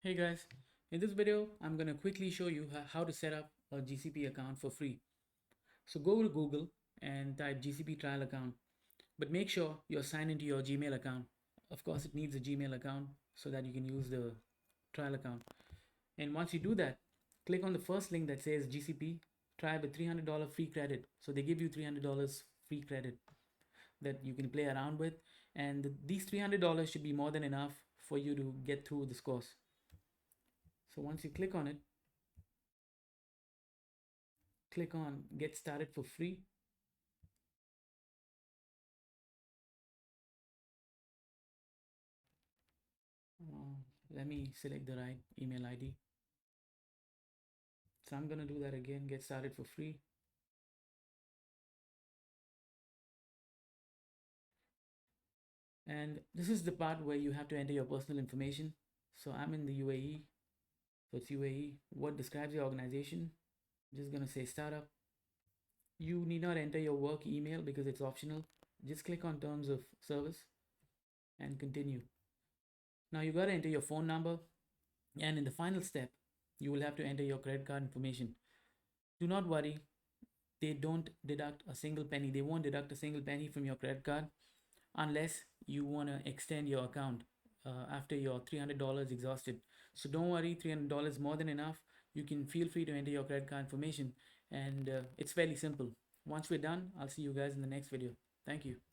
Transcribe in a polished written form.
Hey guys, in this video I'm going to quickly show you how to set up a GCP account for free. So go to Google and type GCP trial account, but make sure you're signed into your Gmail account. Of course it needs a Gmail account so that you can use the trial account. And once you do that, click on the first link that says GCP try with $300 free credit. So they give you $300 free credit that you can play around with, and these $300 should be more than enough for you to get through this course. So once you click on it, click on get started for free. Let me select the right email ID. So I'm going to do that again, get started for free. And this is the part where you have to enter your personal information. So I'm in the UAE. So it's UAE. What describes your organization? I'm just going to say startup. You need not enter your work email because it's optional. Just click on terms of service and continue. Now you got to enter your phone number, and in the final step you will have to enter your credit card information. Do not worry, they don't deduct a single penny. They won't deduct a single penny from your credit card unless you want to extend your account after your $300 exhausted. So don't worry, $300 more than enough. You can feel free to enter your credit card information, and it's fairly simple. Once we're done, I'll see you guys in the next video. Thank you.